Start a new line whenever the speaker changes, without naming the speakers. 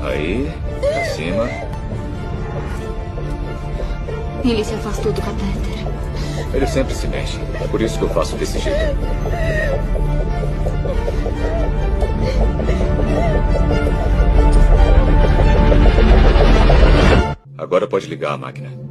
Aí, pra cima.
Ele se afastou do catéter.
Ele sempre se mexe. É por isso que eu faço desse jeito. Agora pode ligar a máquina.